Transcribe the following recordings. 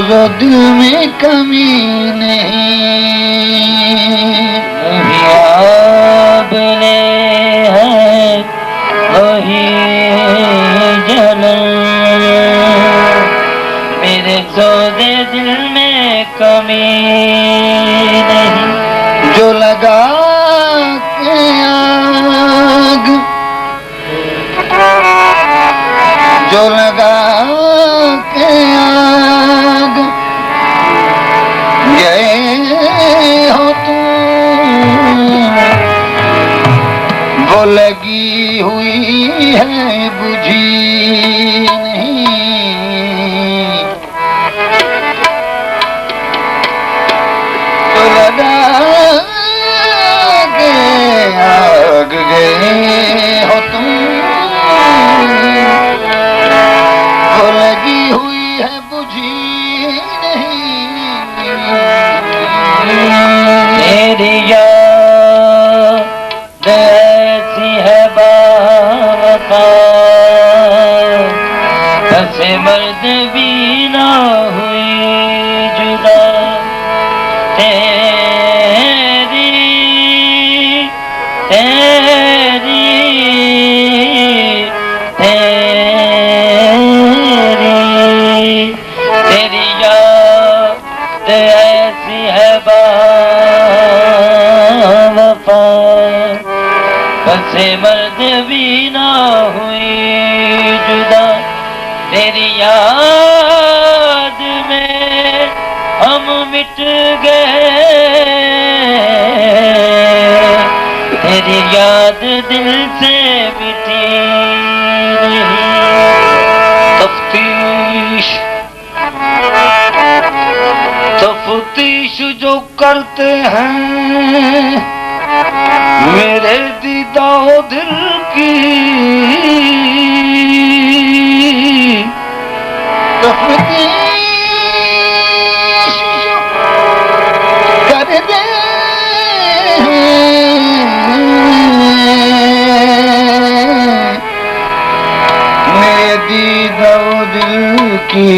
जो दिल में कमी नहीं, आपने है वही जलन, मेरे सौदे दिल में कमी नहीं। जो लगा के आग, जो लगा के आग गए हो तुम, वो लगी हुई है बुझी नहीं। जो लगा के आग गए हो तुम, वो लगी हुई है बुझी नहीं। तेरी याद ऐसी है बावफा, बसे मर्द भी ना हुई जुदा। तेरी तेरी तेरी तेरी याद ऐसी है बावफा, बसे मर्द भी ना हुई जुदा। तेरी याद में हम मिट गए, तेरी याद दिल से मिटी नहीं। तफ्तीश तफ्तीश जो करते हैं मेरे दीदा दिल की, तफ्तीश जो करते मेरे दीदा दिल की,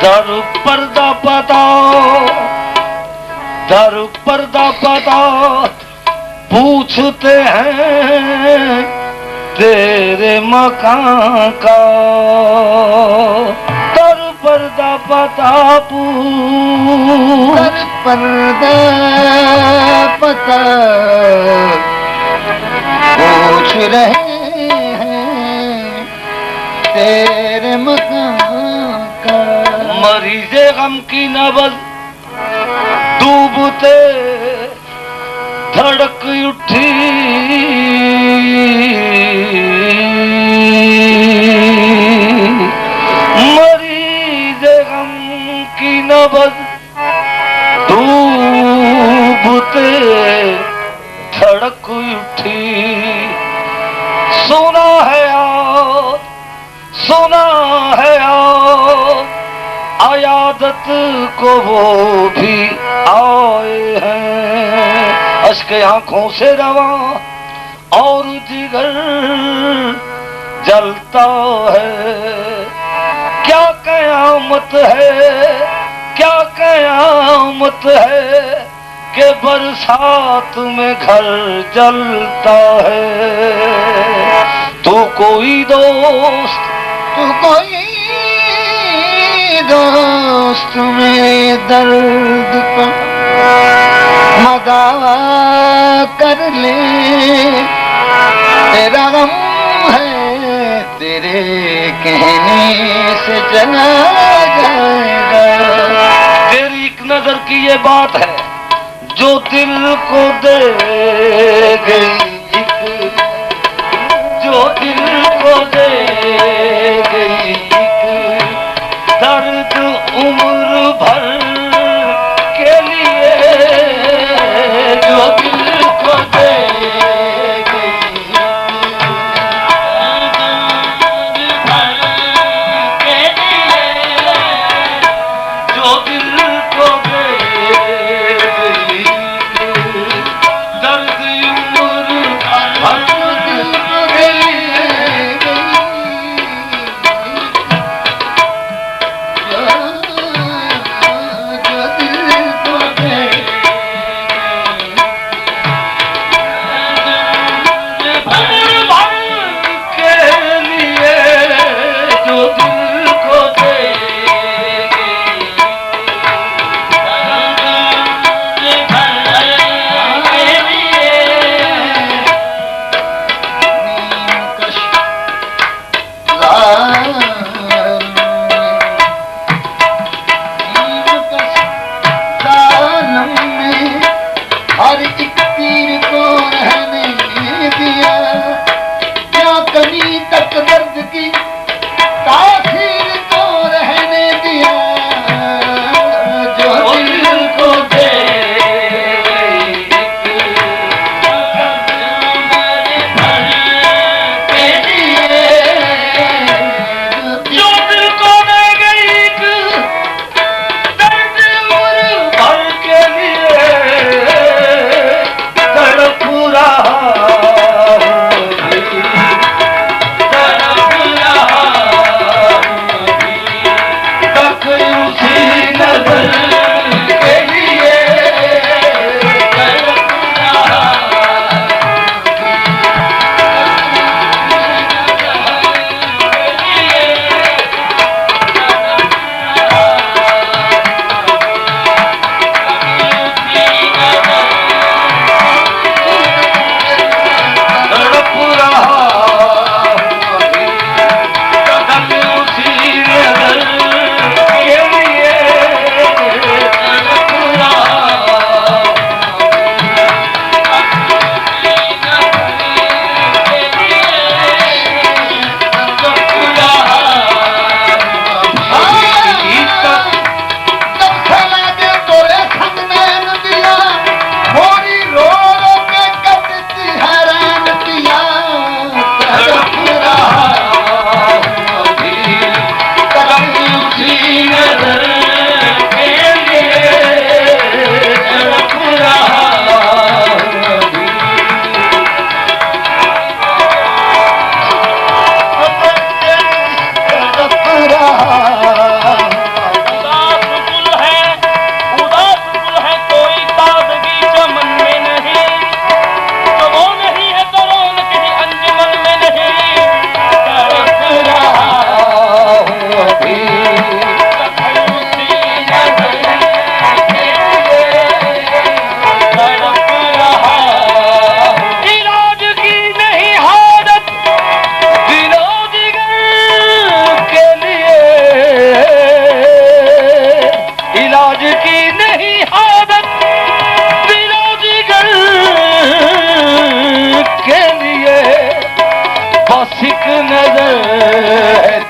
दारू पर्दा बताओ, दारू पर्दा बताओ, पूछते हैं तेरे मकान का। दारू पर्दा पता कर पर्दा पता पूछ रहे हैं तेरे मकान का। मरीजे गम की नबज डूबते धड़क उठी, मरीजे गम की नबज डूबते धड़क उठी। सुना है याद, सुना है याद, आयादत को वो भी आए हैं। अश्क आंखों से रवा और जिगर जलता है। क्या कयामत है, क्या कयामत है कि बरसात में घर जलता है। तू कोई दोस्त, तू कोई दोस्त मेरे दर्द को मदावा कर ले। तेरा गम है तेरे कहने से चला जाएगा। तेरी एक नजर की ये बात है जो दिल को दे गई, जो दिल को दे गई दर्द उम्र भर के लिए, जो दिल को दे गई दर्द भर के लिए, जो दिल को दे गई दर्द उम्र भर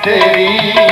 तेरी